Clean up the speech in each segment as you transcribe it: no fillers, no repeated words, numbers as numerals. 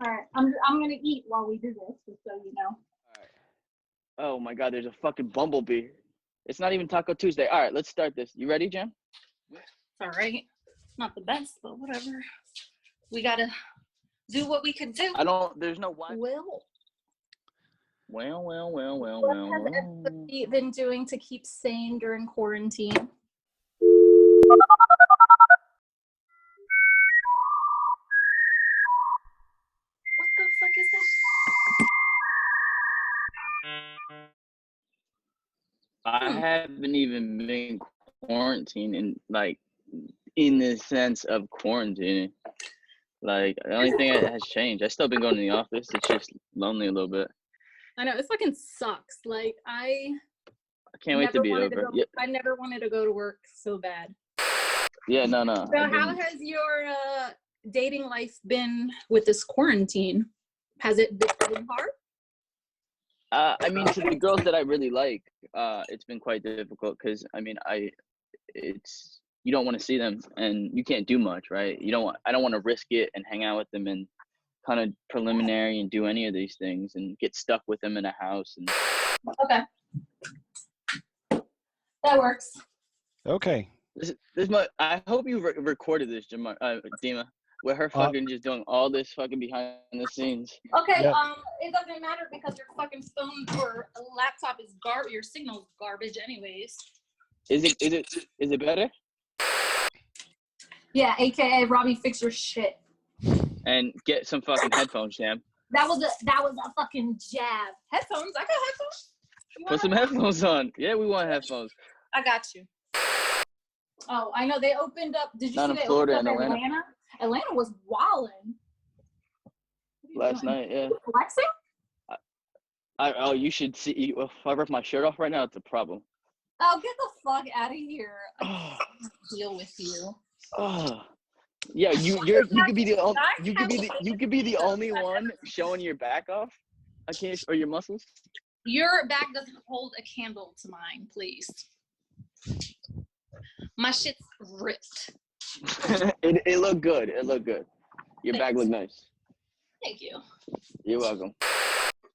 All right, I'm gonna eat while we do this, just so you know. All right. Oh my God, there's a fucking bumblebee. It's not even Taco Tuesday. All right, let's start this. You ready, Jam? It's all right. Not the best, but whatever. We gotta do what we can do. There's no one. Well. What Has everybody been doing to keep sane during quarantine? What the fuck is that? I haven't even been quarantining, like, in the sense of quarantining. Like, the only thing that has changed, I've still been going to the office. It's just lonely a little bit. I know, it fucking sucks. Like, I can't wait to be over. I never wanted to go to work so bad. Yeah, no. So how has your dating life been with this quarantine? Has it been hard? I mean, to the girls that I really like, it's been quite difficult because you don't want to see them and you can't do much, right? I don't want to risk it and hang out with them and kind of preliminary and do any of these things and get stuck with them in a house. And okay, that works. Okay. I hope you recorded this, Dima, with her fucking just doing all this fucking behind the scenes. Okay, yep. It doesn't matter because your fucking phone or laptop is your signal's garbage anyways. Is it better? Yeah, AKA Robbie, fix your shit. And get some fucking headphones, Jam. That was a fucking jab. Headphones? I got headphones. Put some headphones on. Yeah, we want headphones. I got you. Oh, I know they opened up. Did you Not see in Florida and Atlanta? Atlanta was wilding. Last night, yeah. Flexing? You should see. If I rip my shirt off right now, it's a problem. Oh, get the fuck out of here! I can't deal with you. Oh, yeah. You could be the only. You could be the only one showing your back off. I can't, or your muscles. Your back doesn't hold a candle to mine, please. My shit's ripped. It looked good. It looked good. Your Thanks. back looked nice. Thank you. You're welcome.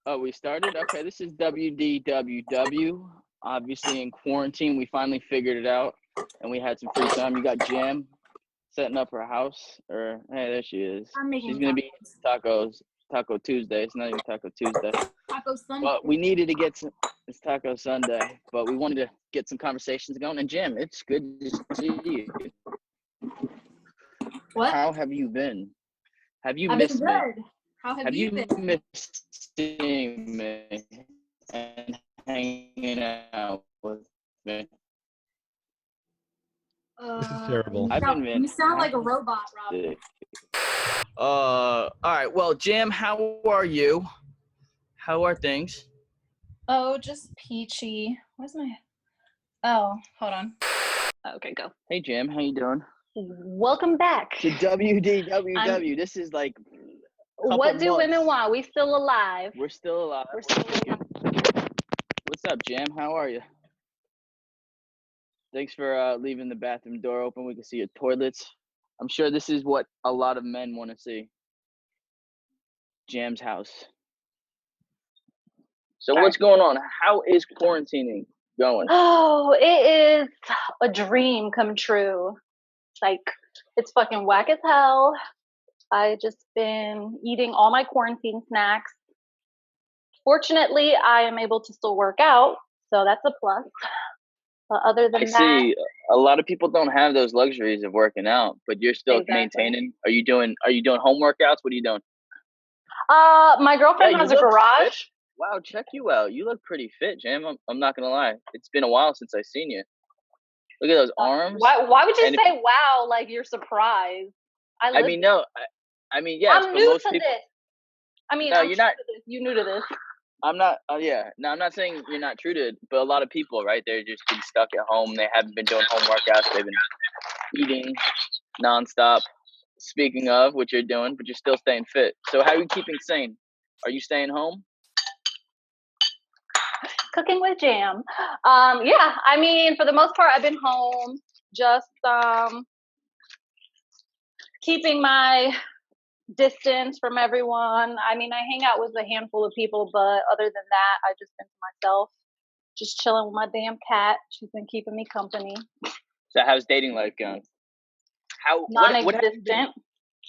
Oh, we started? Okay, this is WDWW. Obviously, in quarantine, we finally figured it out, and we had some free time. You got Jam setting up her house. Hey, there she is. She's going to be tacos. Taco Tuesday. It's not even Taco Tuesday. Taco Sunday. Well, we needed to get it's Taco Sunday, but we wanted to get some conversations going. And Jam, it's good to see you. What? How have you been? Have you missed me? How have you been? Missed seeing me and hanging out with me? This is terrible. You sound like a robot, Rob. All right. Well, Jam, how are you? How are things? Oh, just peachy. Where's my? Oh, hold on. Okay, go. Hey, Jam, how you doing? Welcome back to WDWW. This is like. What do women want? We still alive. We're still alive. What's up, Jam? How are you? Thanks for leaving the bathroom door open. We can see your toilets. I'm sure this is what a lot of men want to see. Jam's house. So what's going on? How is quarantining going? Oh, it is a dream come true. Like, it's fucking whack as hell. I just been eating all my quarantine snacks. Fortunately, I am able to still work out, so that's a plus. But other than that, I see a lot of people don't have those luxuries of working out, but you're still maintaining. Are you doing home workouts? What are you doing? My girlfriend has a garage. Fit. Wow, check you out. You look pretty fit, Jam. I'm not gonna lie. It's been a while since I've seen you. Look at those arms. Why would you say wow like you're surprised? Yeah. I'm new to this. No, you're not. You new to this. I'm not. I'm not saying you're not true to it, but a lot of people, right? They're just been stuck at home. They haven't been doing home workouts. They've been eating nonstop. Speaking of what you're doing, but you're still staying fit. So how are you keeping sane? Are you staying home? Cooking with Jam. Yeah, I mean, for the most part, I've been home, just keeping my distance from everyone. I mean, I hang out with a handful of people, but other than that, I just been to myself, just chilling with my damn cat. She's been keeping me company. So how's dating life going? What have you been, Non-existent.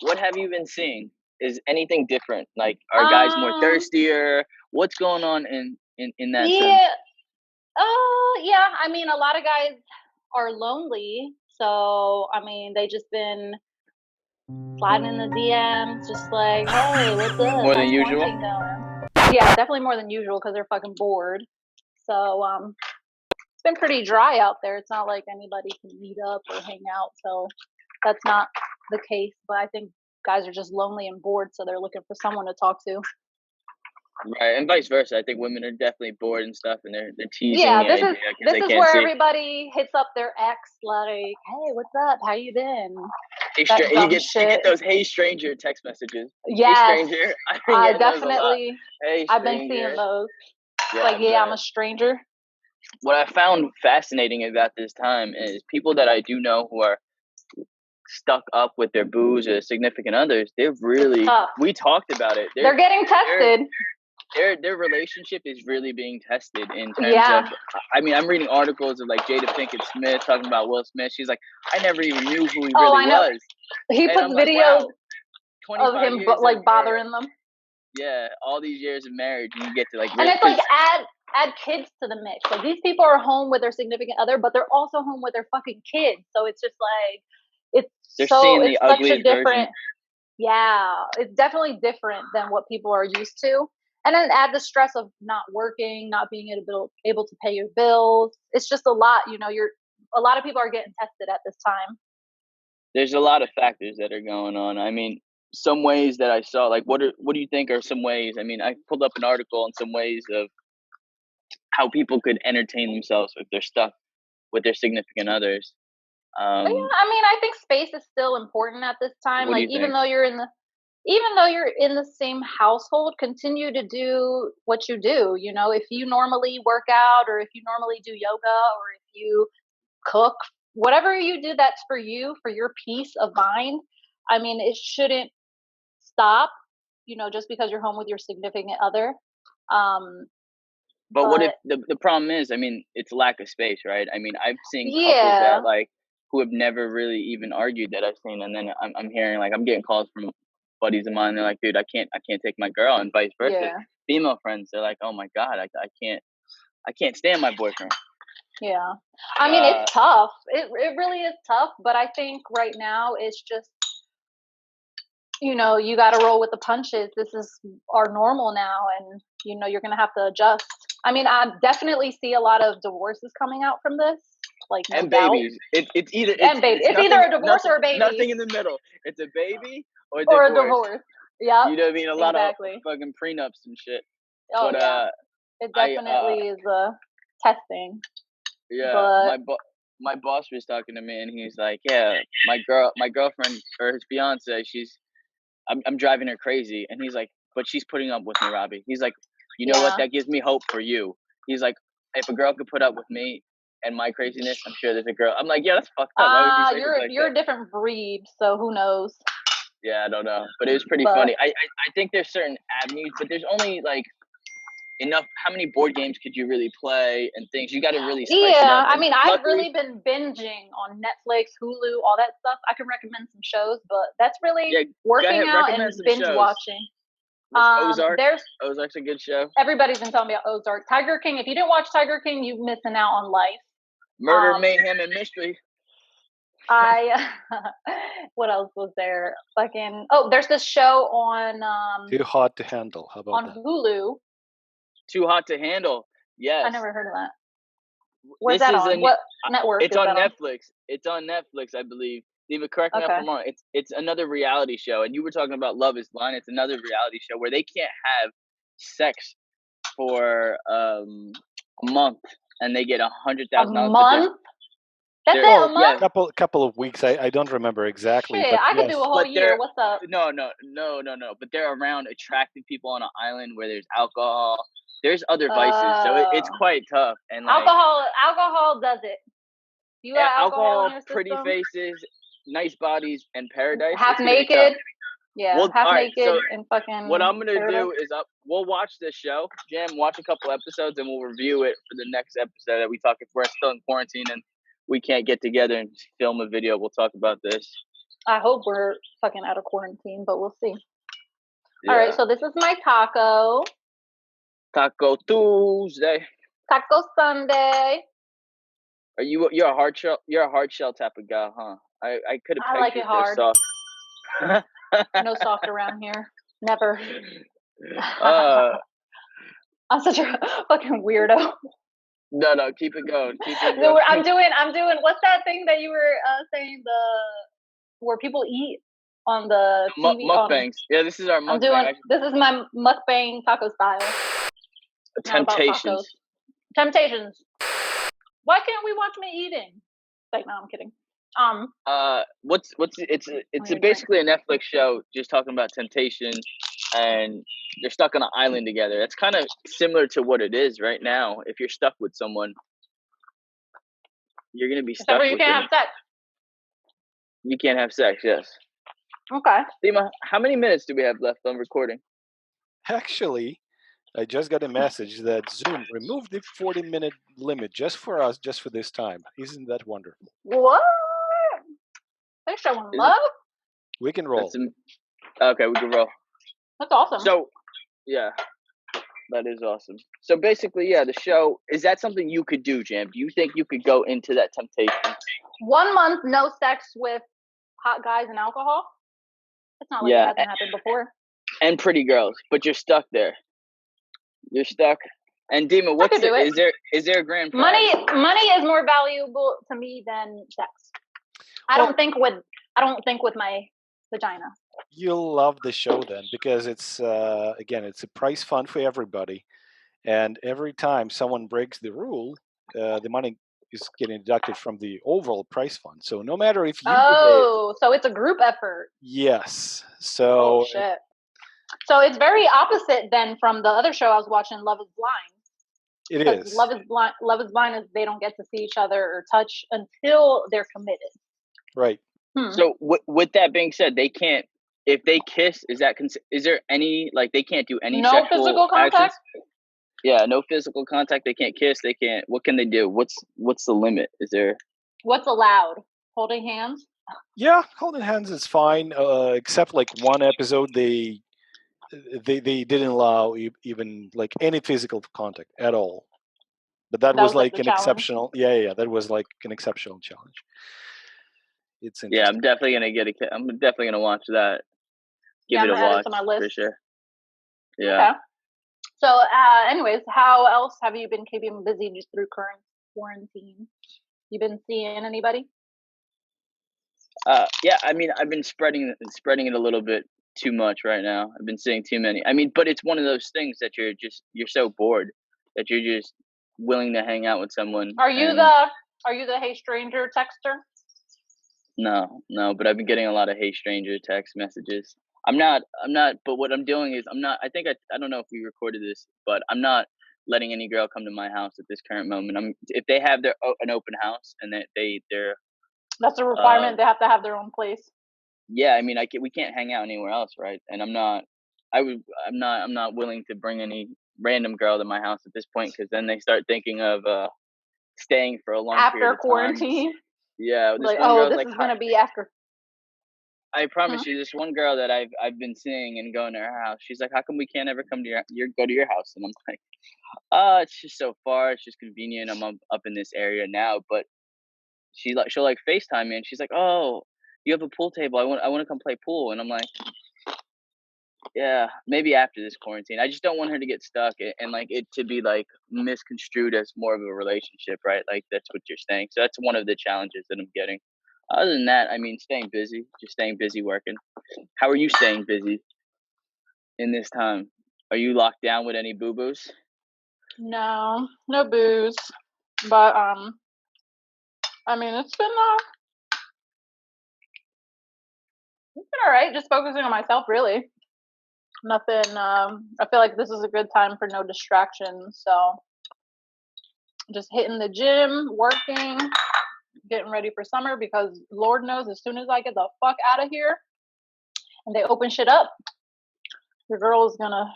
what have you been seeing? Is anything different? Like, are guys more thirstier? What's going on in that sense? Yeah. I mean, a lot of guys are lonely, so I mean, they just been sliding in the DMs, just like, hey, what's up? More than How's usual? quarantine going? Yeah, definitely more than usual because they're fucking bored. So it's been pretty dry out there. It's not like anybody can meet up or hang out, so that's not the case. But I think guys are just lonely and bored, so they're looking for someone to talk to. Right, and vice versa. I think women are definitely bored and stuff, and they're teasing Yeah, the this idea is because they this is can't where see. everybody hits up their ex, like, "Hey, what's up? How you been?" Hey, That you dumb get shit. those "Hey stranger" text messages. Yes, Hey stranger, I've been I getting those a lot. definitely. Hey I've been seeing stranger. those. Yeah, Like, yeah, I'm but a stranger. what I found fascinating about this time is people that I do know who are stuck up with their booze or significant others. They're really. Tough. We talked about it. They're getting tested. Their relationship is really being tested in terms Yeah. of. I mean, I'm reading articles of like Jada Pinkett Smith talking about Will Smith. She's like, I never even knew who he really I know. was. He And puts I'm like, videos wow, of him, 25 but years like of bothering them. yeah, all these years of marriage, and you get to like, And it's like add kids to the mix. Like, these people are home with their significant other, but they're also home with their fucking kids. So it's just like they're it's seeing such the a ugliest different. version. Yeah, it's definitely different than what people are used to. And then add the stress of not working, not being able to pay your bills. It's just a lot, a lot of people are getting tested at this time. There's a lot of factors that are going on. I mean, some ways that I saw, like, what do you think are some ways? I mean, I pulled up an article on some ways of how people could entertain themselves if they're stuck with their significant others. But yeah, I mean, I think space is still important at this time. What do Like, you even think? though you're in the same household, continue to do what you do. If you normally work out, or if you normally do yoga, or if you cook, whatever you do that's for you, for your peace of mind. I mean, it shouldn't stop, just because you're home with your significant other. But what if But the problem is, I mean, it's lack of space, right? I mean, I've seen couples yeah, that like who have never really even argued that I've seen, and then I'm hearing like I'm getting calls from buddies of mine. They're like, dude, I can't take my girl, and vice versa. yeah, Female friends, they're like, oh my god, I can't stand my boyfriend. yeah. I mean, it's tough. It really is tough. But I think right now it's just, you got to roll with the punches. This is our normal now, and you're gonna have to adjust. I mean, I definitely see a lot of divorces coming out from this, like, no And doubt. babies. It's either Babies. It's either a divorce or a baby. Nothing in the middle. It's a baby or a Or divorce. a divorce. Yeah. You know what I mean? A lot of Exactly. fucking prenups and shit. Oh But yeah. It definitely is testing. yeah, But my boss was talking to me, and he's like, yeah, my girlfriend or his fiance, I'm driving her crazy, and he's like, but she's putting up with me, Robbie. He's like, you know what? yeah. That gives me hope for you. He's like, if a girl could put up with me and my craziness, I'm sure there's a girl. I'm like, yeah, that's fucked up. Why would you say something like you're that? a different breed, so who knows? Yeah, I don't know, but it was pretty funny. I think there's certain avenues, but there's only like enough. How many board games could you really play and things? You got to really spice it up. I And mean, I've luckily, really been binging on Netflix, Hulu, all that stuff. I can recommend some shows, but that's really yeah, working go ahead, out and recommend some binge shows. watching. What's Ozark? There's Ozark's a good show. Everybody's been telling me about Ozark. Tiger King. If you didn't watch Tiger King, you're missing out on life. Murder, mayhem, and mystery. What else was there? There's this show on Too Hot to Handle. How about on that? Hulu. Too Hot to Handle. Yes. I never heard of that. Where's that on? What network? It's on Netflix. It's on Netflix, I believe. Even correct me if I'm wrong. It's another reality show, and you were talking about Love Is Blind. It's another reality show where they can't have sex for a month, and they get $100,000. A month? That's it, a month? Yeah, couple of weeks. I don't remember exactly. Shit, but I could yes. do a whole year. What's up? No. But they're around attractive people on an island where there's alcohol. There's other vices, so it's quite tough. And like, alcohol does it. You got alcohol in your system? pretty faces, nice bodies, and paradise. Half naked. Yeah, Well, half all right. naked So and fucking. what I'm gonna paradise. do is we'll watch this show, Jam. Watch a couple episodes, and we'll review it for the next episode that we talk. If we're still in quarantine and we can't get together and film a video, we'll talk about this. I hope we're fucking out of quarantine, but we'll see. Yeah. All right, so this is my taco. Taco Tuesday. Taco Sunday. You're a hard shell? You're a hard shell type of guy, huh? I could have. I like it hard. Soft. No soft around here. Never. uh, I'm such a fucking weirdo. no, keep it going. Keep it No, going. I'm doing. What's that thing that you were saying? Where people eat on the TV. Mukbangs. Yeah, this is our mukbang. This is my mukbang taco style. Temptations. Temptations. Why can't we watch me eating? Like, no, I'm kidding. It's basically a Netflix show just talking about temptation, and they're stuck on an island together. It's kind of similar to what it is right now. If you're stuck with someone, you're gonna be stuck. Where you can't have sex. You can't have sex. Yes. Okay. Dima, how many minutes do we have left on recording? Actually, I just got a message that Zoom removed the 40-minute limit just for us, just for this time. Isn't that wonderful? What? They're showing love? We can roll. Okay, we can roll. That's awesome. So, yeah, that is awesome. So basically, yeah, the show, is that something you could do, Jam? Do you think you could go into that temptation? 1 month, no sex with hot guys and alcohol? It's not like it hasn't happened before. And pretty girls, but you're stuck there. You're stuck. And Dima, is there a grand prize? Money is more valuable to me than sex. I don't think with my vagina. You'll love the show then, because it's it's a prize fund for everybody, and every time someone breaks the rule, the money is getting deducted from the overall prize fund. So no matter if you so it's a group effort. Yes. So shit. So it's very opposite then from the other show I was watching, Love is Blind. It is. Love is Blind is they don't get to see each other or touch until they're committed. Right. So with that being said, they can't. If they kiss, is there any, like, they can't do any no sexual physical contact? actions? Yeah, no physical contact. They can't kiss. They can't. What can they do? What's the limit? Is there? What's allowed? Holding hands? Yeah, holding hands is fine. Except like one episode, they didn't allow even like any physical contact at all. But that was like an exceptional. Yeah. That was like an exceptional challenge. It's interesting. Yeah, I'm definitely gonna watch that. Give it a watch to my list. for sure. Yeah. Okay. So, anyways, how else have you been keeping busy just through current quarantine? You been seeing anybody? Yeah, I mean, I've been spreading it a little bit too much right now. I've been seeing too many. I mean, but it's one of those things that you're so bored that you're just willing to hang out with someone. Are you the hey stranger texter? No, but I've been getting a lot of hey stranger text messages. I'm not, but what I'm doing is I don't know if we recorded this, but I'm not letting any girl come to my house at this current moment. If they have an open house and they're that's a requirement. They have to have their own place. Yeah, I mean, we can't hang out anywhere else, right? And I'm not willing to bring any random girl to my house at this point, because then they start thinking of staying for a long period of quarantine. Time. Yeah, this is gonna be after. I promise you, this one girl that I've been seeing and going to her house, she's like, "How come we can't ever come to go to your house?" And I'm like, it's just so far. It's just convenient. I'm up in this area now, but she'll like FaceTime me, and she's like, "Oh, you have a pool table. I want to come play pool." And I'm like, "Yeah, maybe after this quarantine." I just don't want her to get stuck and like it to be like misconstrued as more of a relationship, right? Like that's what you're saying. So that's one of the challenges that I'm getting. Other than that, I mean, staying busy working. How are you staying busy in this time? Are you locked down with any boo-boos? No booze. But I mean, it's been all right. Just focusing on myself, really. Nothing. I feel like this is a good time for no distractions. So just hitting the gym, working, getting ready for summer, because Lord knows as soon as I get the fuck out of here, and they open shit up, your girl's gonna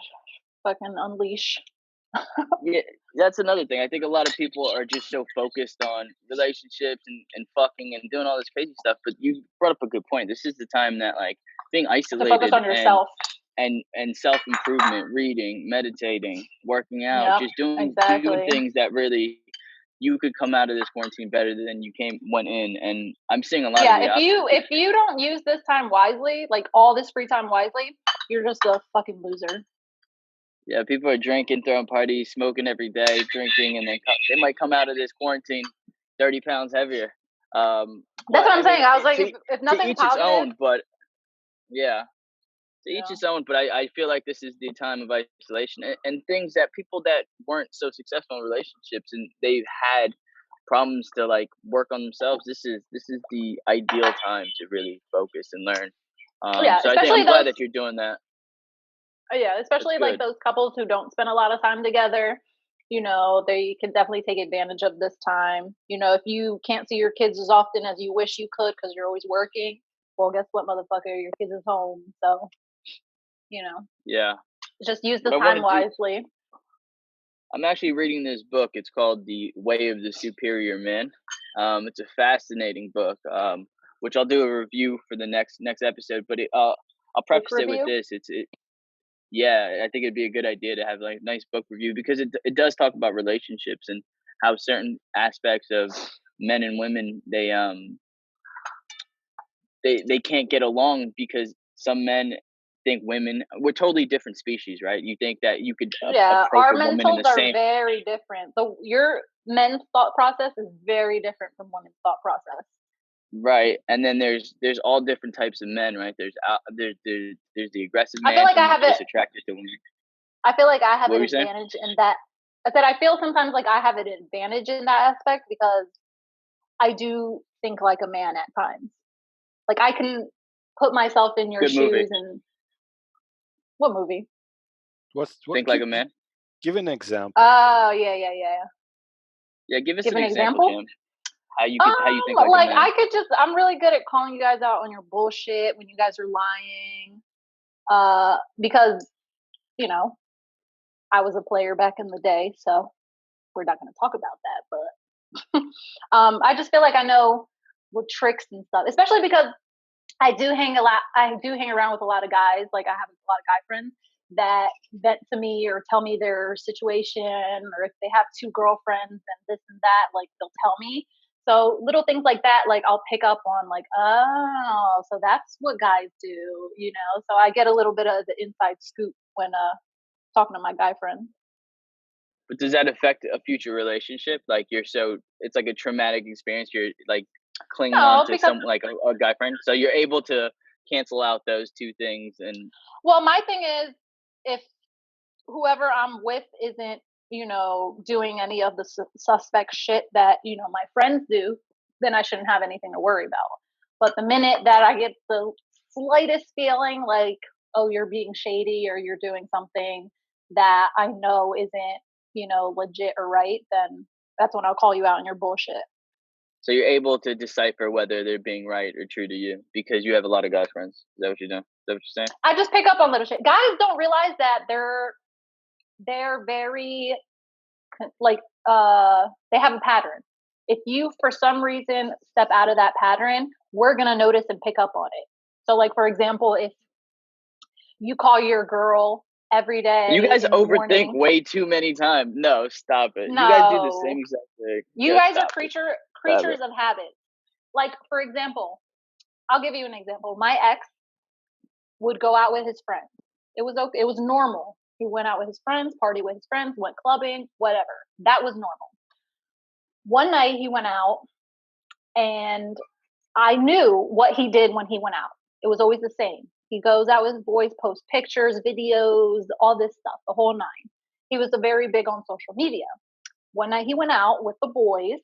fucking unleash. Yeah, that's another thing. I think a lot of people are just so focused on relationships and fucking and doing all this crazy stuff. But you brought up a good point. This is the time that like being To focus isolated on yourself. and self improvement, reading, meditating, working out, Yep, just doing exactly. things that really you could come out of this quarantine better than you went in. And I'm seeing a lot of the if you don't use this time wisely, like all this free time wisely, you're just a fucking loser. Yeah, people are drinking, throwing parties, smoking every day, drinking, and then they might come out of this quarantine 30 pounds heavier. That's what I'm saying. I was like, if nothing to each positive, its own, but yeah, to each Yeah. its own. But I feel like this is the time of isolation and things that people that weren't so successful in relationships and they've had problems to like work on themselves. This is the ideal time to really focus and learn. Yeah, so I think especially I'm glad those- that you're doing that. yeah, especially That's like good. those couples who don't spend a lot of time together. You know, they can definitely take advantage of this time. You know, if you can't see your kids as often as you wish you could because you're always working, well, guess what, motherfucker? Your kids is home. So, you know, Yeah. just use the What I wanna time do- wisely. I'm actually reading this book. It's called The Way of the Superior Man. It's a fascinating book, which I'll do a review for the next episode. But I'll preface it with review? this. Yeah, I think it'd be a good idea to have like nice book review because it does talk about relationships and how certain aspects of men and women they can't get along because some men think women we're totally different species, right? You think that you could Yeah, approach our a woman in mentals the are same very different. So your men's thought process is very different from women's thought process. right, and then there's all different types of men, right? There's the aggressive I man feel like I who's have just it. attracted to women. I feel like I have What an were you saying? advantage in that. I said I feel sometimes like I have an advantage in that aspect because I do think like a man at times. Like I can put myself in your Good movie. shoes and what movie? What Think like a man. Give an example. Oh yeah. Yeah, give us Give an an example, example? Jim. How you think like a man. I could just I'm really good at calling you guys out on your bullshit when you guys are lying. Because, you know, I was a player back in the day, so we're not gonna talk about that, but I just feel like I know the tricks and stuff, especially because I do hang around with a lot of guys. Like I have a lot of guy friends that vent to me or tell me their situation, or if they have two girlfriends and this and that, like they'll tell me. So little things like that, like I'll pick up on, like, oh, so that's what guys do, you know. So I get a little bit of the inside scoop when talking to my guy friends. But does that affect a future relationship? Like it's like a traumatic experience. You're like clinging No, on to because some like a guy friend. So you're able to cancel out those two things and well, my thing is if whoever I'm with isn't, you know, doing any of the suspect shit that, you know, my friends do, then I shouldn't have anything to worry about. But the minute that I get the slightest feeling like, oh, you're being shady or you're doing something that I know isn't, you know, legit or right, then that's when I'll call you out on your bullshit. so you're able to decipher whether they're being right or true to you because you have a lot of guy friends. Is that what you're doing? Is that what you're saying? I just pick up on little shit. Guys don't realize that they're very like they have a pattern. If you for some reason step out of that pattern, we're gonna notice and pick up on it. So like for example, if you call your girl every day, You guys in the overthink morning, way too many times. No, stop it. no, You guys do the same exact thing. you Just guys are stop it. creatures of habit. Like for example, I'll give you an example. My ex would go out with his friends. It was okay. It was normal. He went out with his friends, partied with his friends, went clubbing, whatever. That was normal. One night he went out and I knew what he did when he went out. It was always the same. He goes out with his boys, posts pictures, videos, all this stuff, the whole nine. He was very big on social media. One night he went out with the boys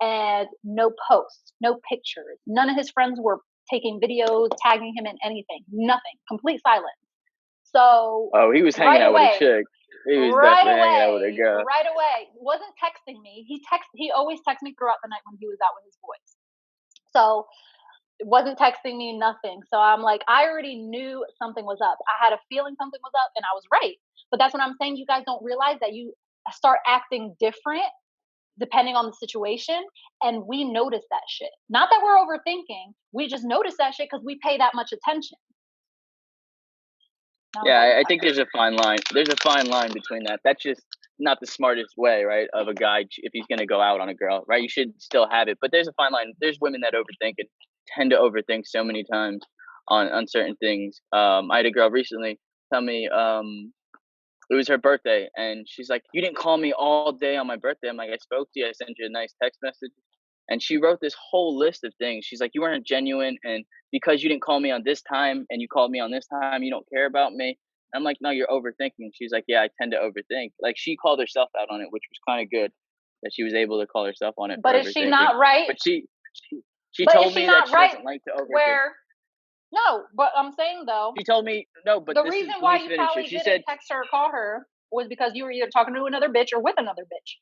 and no posts, no pictures. None of his friends were taking videos, tagging him in anything, nothing, complete silence. So he was hanging out with a chick. He was definitely hanging out with a girl. Right away. Wasn't texting me. He always texts me throughout the night when he was out with his boys. So wasn't texting me, nothing. So I'm like, I already knew something was up. I had a feeling something was up, and I was right. But that's what I'm saying. You guys don't realize that you start acting different depending on the situation, and we notice that shit. Not that we're overthinking. We just notice that shit because we pay that much attention. Yeah, I think there's a fine line. There's a fine line between that. That's just not the smartest way, right? Of a guy, if he's going to go out on a girl, right? You should still have it. But there's a fine line. There's women that overthink and tend to overthink so many times on certain things. I had a girl recently tell me it was her birthday, and she's like, "You didn't call me all day on my birthday." I'm like, "I spoke to you. I sent you a nice text message." And she wrote this whole list of things. She's like, "You weren't genuine, and because you didn't call me on this time and you called me on this time, you don't care about me." I'm like, "No, you're overthinking." She's like, "Yeah, I tend to overthink." Like, she called herself out on it, which was kind of good that she was able to call herself on it. But is she not right? But she told me that she doesn't like to overthink. No, but I'm saying though, she told me no. But the reason why you probably didn't text her or call her was because you were either talking to another bitch or with another bitch,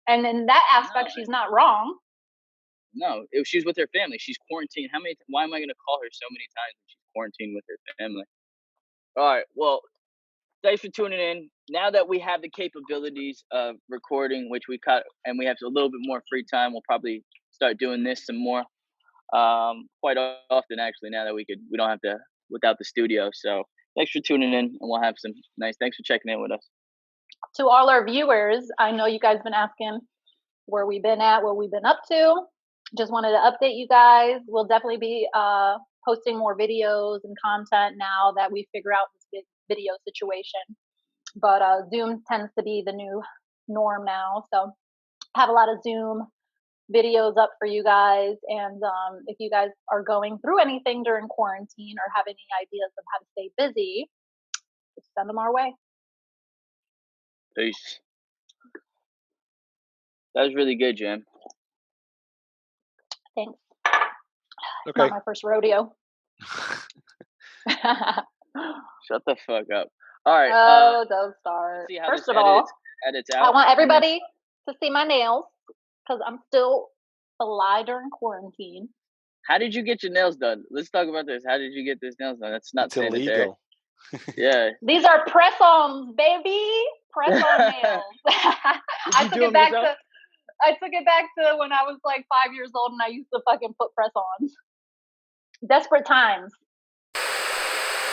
and in that aspect, she's not wrong. No, she's with her family. She's quarantined. Why am I going to call her so many times when she's quarantined with her family? All right. Well, thanks for tuning in. Now that we have the capabilities of recording, which we cut, and we have a little bit more free time, we'll probably start doing this some more. Quite often actually. Now that we don't have to without the studio. So thanks for tuning in, and we'll have some nice. Thanks for checking in with us. To all our viewers, I know you guys been asking where we've been at, what we've been up to. Just wanted to update you guys. We'll definitely be posting more videos and content now that we figure out this big video situation. But Zoom tends to be the new norm now. So have a lot of Zoom videos up for you guys. And if you guys are going through anything during quarantine or have any ideas of how to stay busy, just send them our way. Peace. That was really good, Jim. Thanks. Okay. Not my first rodeo. Shut the fuck up. All right. Oh, don't start. First of all, edits out. I want everybody to see my nails because I'm still fly during quarantine. How did you get your nails done? Let's talk about this. How did you get these nails done? That's not sanitary. Illegal. Yeah. These are press-ons, baby. Press-on nails. I took it back to when I was like 5 years old and I used to fucking put press-ons. Desperate times.